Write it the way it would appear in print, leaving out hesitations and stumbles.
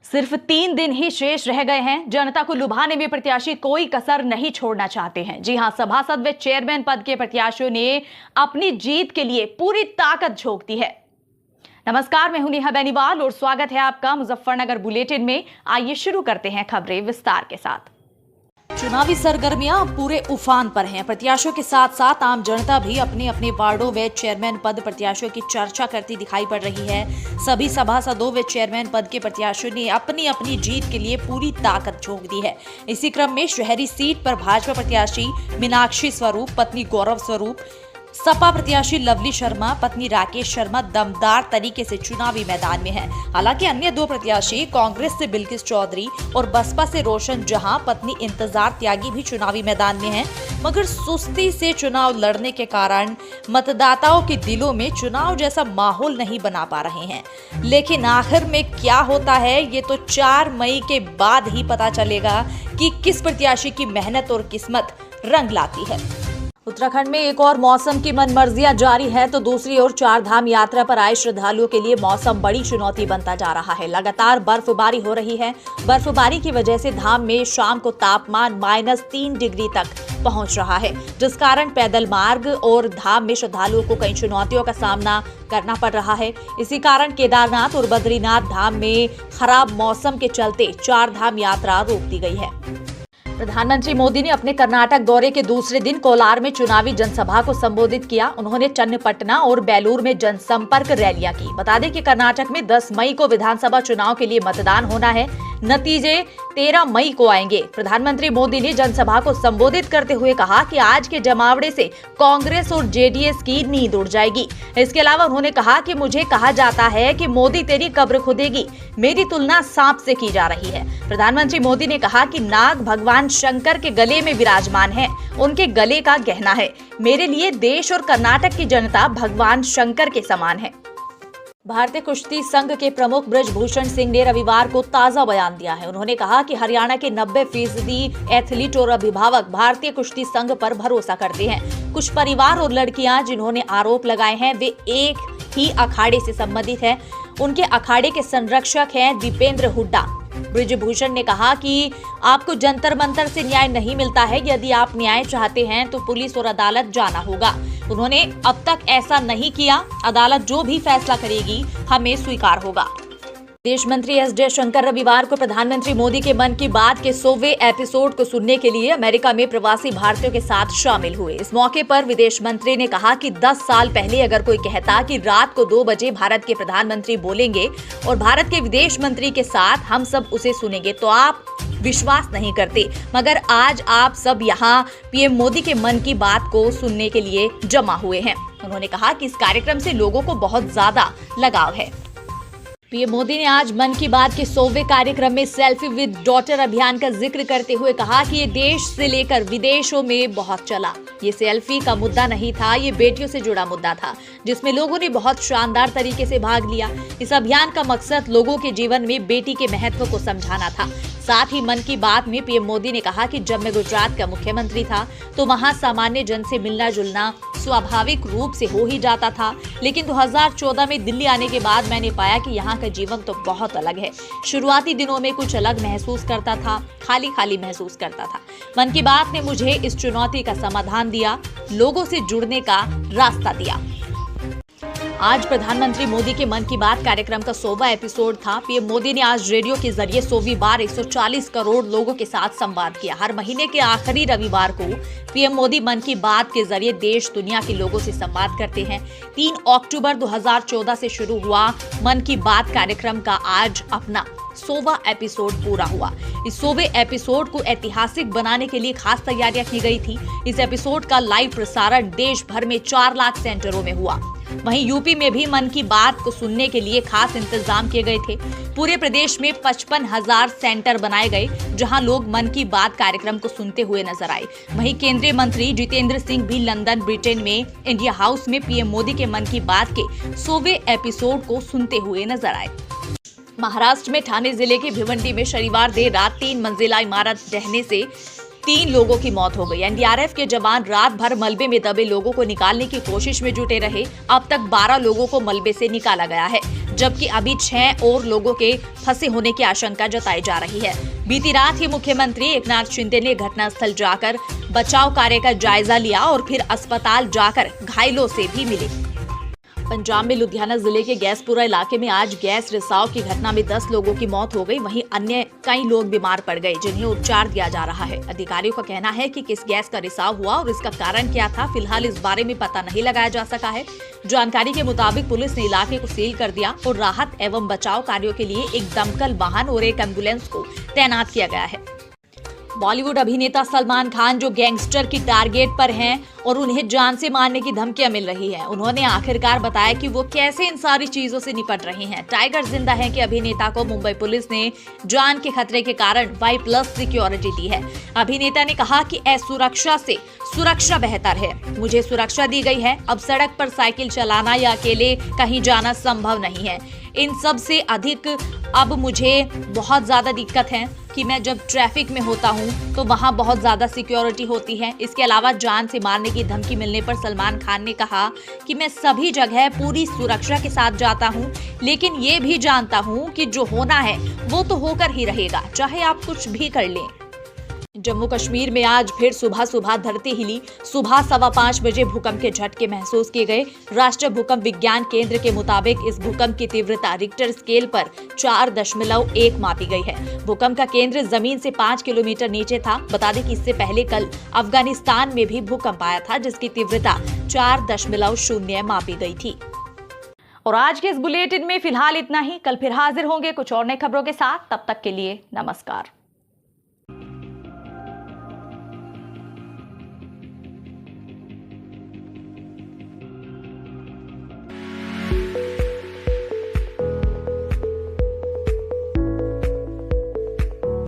सिर्फ 3 दिन ही शेष रह गए हैं। जनता को लुभाने में प्रत्याशी कोई कसर नहीं छोड़ना चाहते हैं। जी हां, सभासद व चेयरमैन पद के प्रत्याशियों ने अपनी जीत के लिए पूरी ताकत झोंक दी है। नमस्कार, मैं हूं नेहा बेनीवाल और स्वागत है आपका मुजफ्फरनगर बुलेटिन में। आइए शुरू करते हैं खबरें विस्तार के साथ। चुनावी सरगर्मियां पूरे उफान पर हैं। प्रत्याशियों के साथ साथ आम जनता भी अपने अपने वार्डों व चेयरमैन पद प्रत्याशियों की चर्चा करती दिखाई पड़ रही है। सभी सभासदों व चेयरमैन पद के प्रत्याशियों ने अपनी अपनी जीत के लिए पूरी ताकत झोंक दी है। इसी क्रम में शहरी सीट पर भाजपा प्रत्याशी मीनाक्षी स्वरूप, पत्नी गौरव स्वरूप, सपा प्रत्याशी लवली शर्मा, पत्नी राकेश शर्मा दमदार तरीके से चुनावी मैदान में हैं। हालांकि अन्य दो प्रत्याशी कांग्रेस से बिल्किस चौधरी और बसपा से रोशन जहां, पत्नी इंतजार त्यागी भी चुनावी मैदान में हैं। मगर सुस्ती से चुनाव लड़ने के कारण मतदाताओं के दिलों में चुनाव जैसा माहौल नहीं बना पा रहे हैं। लेकिन आखिर में क्या होता है, ये तो 4 मई के बाद ही पता चलेगा कि किस प्रत्याशी की मेहनत और किस्मत रंग लाती है। उत्तराखंड में एक और मौसम की मनमर्जियां जारी है तो दूसरी ओर 4 धाम यात्रा पर आए श्रद्धालुओं के लिए मौसम बड़ी चुनौती बनता जा रहा है। लगातार बर्फबारी हो रही है। बर्फबारी की वजह से धाम में शाम को तापमान -3 डिग्री तक पहुंच रहा है, जिस कारण पैदल मार्ग और धाम में श्रद्धालुओं को कई चुनौतियों का सामना करना पड़ रहा है। इसी कारण केदारनाथ और बद्रीनाथ धाम में खराब मौसम के चलते 4 धाम यात्रा रोक दी गई है। प्रधानमंत्री मोदी ने अपने कर्नाटक दौरे के दूसरे दिन कोलार में चुनावी जनसभा को संबोधित किया। उन्होंने चन्नपटना और बेलूर में जनसंपर्क रैलियां की। बता दें कि कर्नाटक में 10 मई को विधानसभा चुनाव के लिए मतदान होना है। नतीजे 13 मई को आएंगे। प्रधानमंत्री मोदी ने जनसभा को संबोधित करते हुए कहा कि आज के जमावड़े से कांग्रेस और जेडीएस की नींद उड़ जाएगी। इसके अलावा उन्होंने कहा कि मुझे कहा जाता है कि मोदी तेरी कब्र खुदेगी। मेरी तुलना सांप से की जा रही है। प्रधानमंत्री मोदी ने कहा कि नाग भगवान शंकर के गले में विराजमान है, उनके गले का गहना है। मेरे लिए देश और कर्नाटक की जनता भगवान शंकर के समान है। भारतीय कुश्ती संघ के प्रमुख ब्रजभूषण सिंह ने रविवार को ताजा बयान दिया है। उन्होंने कहा कि हरियाणा के 90% एथलीट और अभिभावक भारतीय कुश्ती संघ पर भरोसा करते हैं। कुछ परिवार और लड़कियां जिन्होंने आरोप लगाए हैं वे एक ही अखाड़े से संबंधित हैं। उनके अखाड़े के संरक्षक हैं दीपेंद्र हुड्डा। ब्रजभूषण ने कहा कि आपको जंतर मंतर से न्याय नहीं मिलता है। यदि आप न्याय चाहते हैं तो पुलिस और अदालत जाना होगा। उन्होंने अब तक ऐसा नहीं किया। अदालत जो भी फैसला करेगी हमें स्वीकार होगा। विदेश मंत्री एस जयशंकर रविवार को प्रधानमंत्री मोदी के मन की बात के 100वें एपिसोड को सुनने के लिए अमेरिका में प्रवासी भारतीयों के साथ शामिल हुए। इस मौके पर विदेश मंत्री ने कहा कि 10 साल पहले अगर कोई कहता कि रात को 2 बजे भारत के प्रधानमंत्री बोलेंगे और भारत के विदेश मंत्री के साथ हम सब उसे सुनेंगे तो आप विश्वास नहीं करते। मगर आज आप सब यहाँ पीएम मोदी के मन की बात को सुनने के लिए जमा हुए हैं। उन्होंने कहा कि इस कार्यक्रम से लोगों को बहुत ज्यादा लगाव है। पीएम मोदी ने आज मन की बात के 100वें कार्यक्रम में सेल्फी विद डॉटर अभियान का जिक्र करते हुए कहा कि ये देश से लेकर विदेशों में बहुत चला। ये सेल्फी का मुद्दा नहीं था, ये बेटियों से जुड़ा मुद्दा था, जिसमें लोगों ने बहुत शानदार तरीके से भाग लिया। इस अभियान का मकसद लोगों के जीवन में बेटी के महत्व को समझाना था। साथ ही मन की बात में पीएम मोदी ने कहा कि जब मैं गुजरात का मुख्यमंत्री था तो वहां सामान्य जन से मिलना जुलना स्वाभाविक रूप से हो ही जाता था, लेकिन 2014 में दिल्ली आने के बाद मैंने पाया कि यहाँ का जीवन तो बहुत अलग है। शुरुआती दिनों में कुछ अलग महसूस करता था, खाली खाली महसूस करता था। मन की बात ने मुझे इस चुनौती का समाधान दिया, लोगों से जुड़ने का रास्ता दिया। आज प्रधानमंत्री मोदी के मन की बात कार्यक्रम का 100वां एपिसोड था। पीएम मोदी ने आज रेडियो के जरिए 100वीं बार 140 करोड़ लोगों के साथ संवाद किया। हर महीने के आखिरी रविवार को पीएम मोदी मन की बात के जरिए देश दुनिया के लोगों से संवाद करते हैं। 3 अक्टूबर 2014 से शुरू हुआ मन की बात कार्यक्रम का आज अपना 100वां एपिसोड पूरा हुआ। इस 100वें एपिसोड को ऐतिहासिक बनाने के लिए खास तैयारियां की गई थी। इस एपिसोड का लाइव प्रसारण देश भर में 4 लाख सेंटरों में हुआ। वहीं यूपी में भी मन की बात को सुनने के लिए खास इंतजाम किए गए थे। पूरे प्रदेश में 55,000 सेंटर बनाए गए जहां लोग मन की बात कार्यक्रम को सुनते हुए नजर आए। वहीं केंद्रीय मंत्री जितेंद्र सिंह भी लंदन, ब्रिटेन में इंडिया हाउस में पीएम मोदी के मन की बात के 100वें एपिसोड को सुनते हुए नजर आए। महाराष्ट्र में ठाणे जिले के भिवंडी में शनिवार देर रात 3 मंजिला इमारत ढहने से 3 लोगों की मौत हो गई। एनडीआरएफ के जवान रात भर मलबे में दबे लोगों को निकालने की कोशिश में जुटे रहे। अब तक 12 लोगों को मलबे से निकाला गया है। जबकि अभी 6 और लोगों के फंसे होने की आशंका जताई जा रही है। बीती रात ही मुख्यमंत्री एकनाथ शिंदे ने घटनास्थल जाकर बचाव कार्य का जायजा लिया और फिर अस्पताल जाकर घायलों से भी मिले। पंजाब में लुधियाना जिले के गैसपुरा इलाके में आज गैस रिसाव की घटना में 10 लोगों की मौत हो गई। वहीं अन्य कई लोग बीमार पड़ गए, जिन्हें उपचार दिया जा रहा है। अधिकारियों का कहना है कि किस गैस का रिसाव हुआ और इसका कारण क्या था, फिलहाल इस बारे में पता नहीं लगाया जा सका है। जानकारी के मुताबिक पुलिस ने इलाके को सील कर दिया और राहत एवं बचाव कार्यों के लिए एक दमकल वाहन और एक एम्बुलेंस को तैनात किया गया है। बॉलीवुड अभिनेता सलमान खान जो गैंगस्टर की टारगेट पर हैं और उन्हें जान से मारने की धमकियां मिल रही हैं, उन्होंने आखिरकार बताया कि वो कैसे इन सारी चीजों से निपट रहे हैं। टाइगर जिंदा है कि अभिनेता को मुंबई पुलिस ने जान के खतरे के कारण Y+ सिक्योरिटी दी है। अभिनेता ने कहा कि असुरक्षा से सुरक्षा बेहतर है, मुझे सुरक्षा दी गई है। अब सड़क पर साइकिल चलाना या अकेले कहीं जाना संभव नहीं है। इन सब से अधिक अब मुझे बहुत ज्यादा दिक्कत है कि मैं जब ट्रैफिक में होता हूं तो वहां बहुत ज्यादा सिक्योरिटी होती है। इसके अलावा जान से मारने की धमकी मिलने पर सलमान खान ने कहा कि मैं सभी जगह पूरी सुरक्षा के साथ जाता हूं, लेकिन ये भी जानता हूं कि जो होना है वो तो होकर ही रहेगा, चाहे आप कुछ भी कर लें। जम्मू कश्मीर में आज फिर सुबह धरती हिली। सुबह 5:15 बजे भूकंप के झटके महसूस किए गए। राष्ट्रीय भूकंप विज्ञान केंद्र के मुताबिक इस भूकंप की तीव्रता रिक्टर स्केल पर 4.1 मापी गई है। भूकंप का केंद्र जमीन से 5 किलोमीटर नीचे था। बता दें कि इससे पहले कल अफगानिस्तान में भी भूकंप आया था, जिसकी तीव्रता 4.0 मापी गई थी। और आज के इस बुलेटिन में फिलहाल इतना ही। कल फिर हाजिर होंगे कुछ और नई खबरों के साथ। तब तक के लिए नमस्कार।